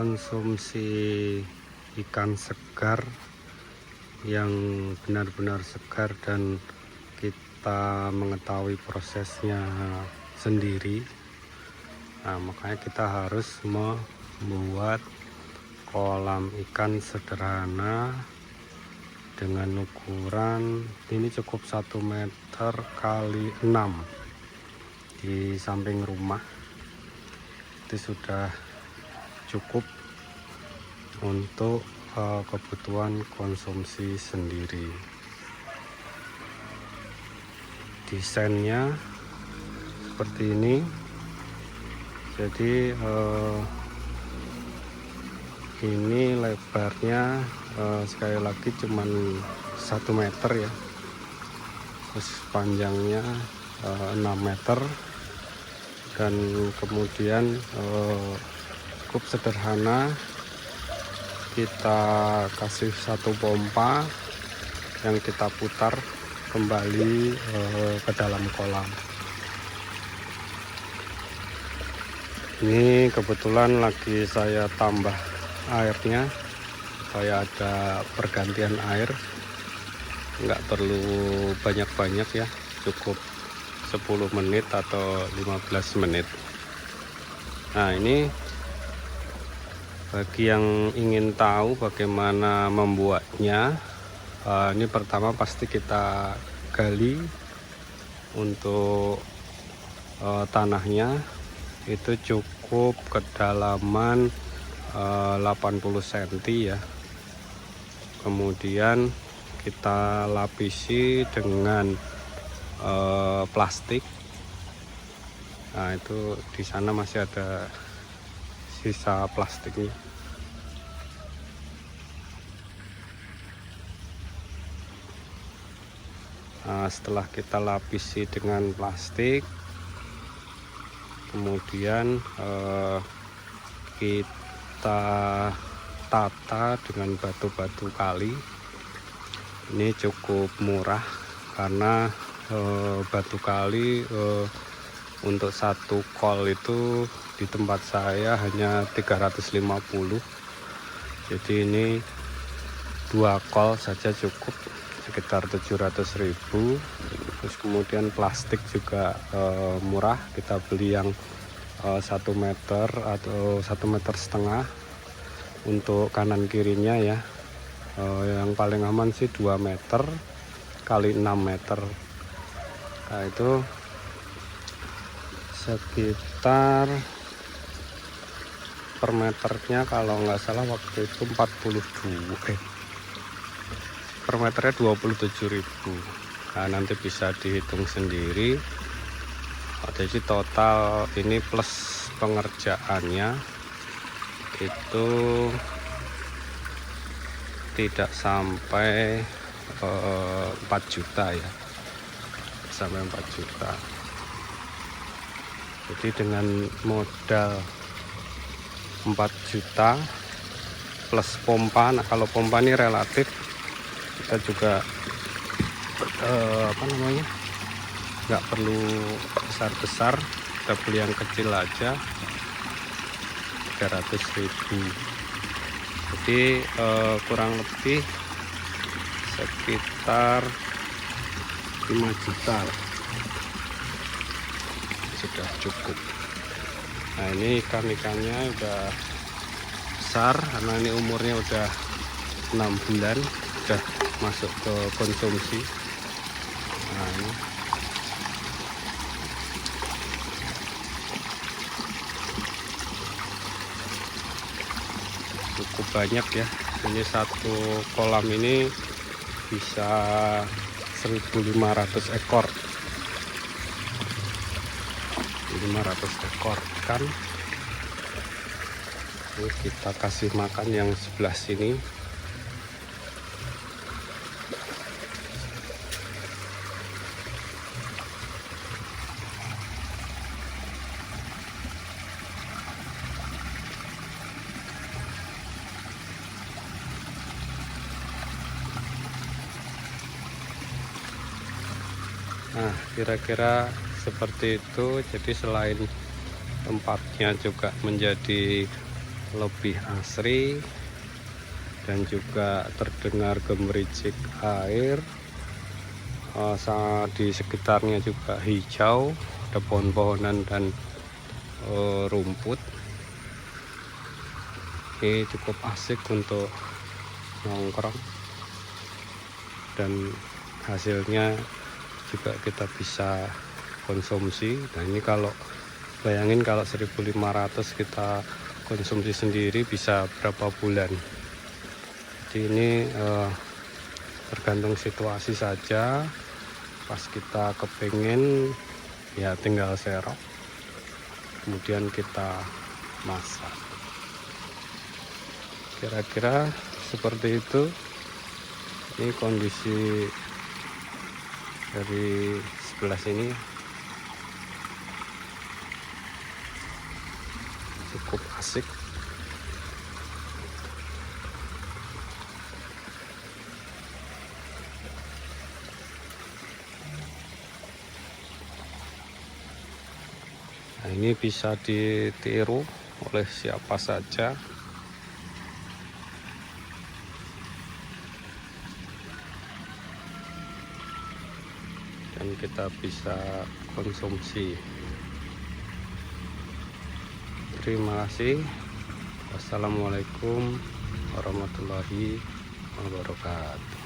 Konsumsi ikan segar yang benar-benar segar dan kita mengetahui prosesnya sendiri. Nah, makanya kita harus membuat kolam ikan sederhana dengan ukuran ini cukup 1 meter kali 6 di samping rumah. Itu sudah cukup untuk kebutuhan konsumsi sendiri. Desainnya seperti ini. Jadi ini lebarnya sekali lagi cuman 1 meter ya, terus panjangnya 6 meter, dan kemudian cukup sederhana. Kita kasih satu pompa yang kita putar kembali ke dalam kolam. Ini kebetulan lagi saya tambah airnya supaya ada pergantian air, nggak perlu banyak-banyak ya, cukup 10 menit atau 15 menit. Nah, ini bagi yang ingin tahu bagaimana membuatnya, ini pertama pasti kita gali untuk tanahnya. Itu cukup kedalaman 80 cm ya. Kemudian kita lapisi dengan plastik. Nah, itu di sana masih ada sisa plastiknya. Nah, setelah kita lapisi dengan plastik, kemudian kita tata dengan batu-batu kali. Ini cukup murah karena batu kali untuk satu kol itu di tempat saya hanya 350. Jadi ini 2 kol saja cukup sekitar 700.000. Terus kemudian plastik juga murah, kita beli yang 1 meter atau 1,5 meter untuk kanan kirinya ya. Yang paling aman sih 2 meter kali 6 meter. Nah, itu sekitar per meternya kalau nggak salah waktu itu 42, per meternya 27.000. Nah, nanti bisa dihitung sendiri. Jadi total ini plus pengerjaannya itu tidak sampai 4 juta ya, sampai 4 juta. Jadi dengan modal 4 juta plus pompa. Nah, kalau pompa ini relatif kita juga nggak perlu besar-besar, kita beli yang kecil aja 300.000. Jadi kurang lebih sekitar 5 juta sudah cukup. Nah, ini ikan-ikannya udah besar karena ini umurnya udah 6 bulan, udah masuk ke konsumsi. Nah, ini cukup banyak ya. Ini satu kolam ini bisa 1.500 ekor. 500 ekor ikan. Ini kita kasih makan yang sebelah sini. Nah, kira-kira seperti itu. Jadi selain tempatnya juga menjadi lebih asri dan juga terdengar gemericik air. Di sekitarnya juga hijau, ada pohon-pohonan dan rumput. Ini cukup asik untuk nongkrong dan hasilnya juga kita bisa konsumsi. Nah ini kalau bayangin kalau 1.500 kita konsumsi sendiri bisa berapa bulan. Jadi ini tergantung situasi saja. Pas kita kepingin ya tinggal serok, kemudian kita masak. Kira-kira seperti itu. Ini kondisi dari sebelah sini cukup asik. Nah, ini bisa ditiru oleh siapa saja. Dan kita bisa konsumsi. Terima kasih. Wassalamualaikum warahmatullahi wabarakatuh.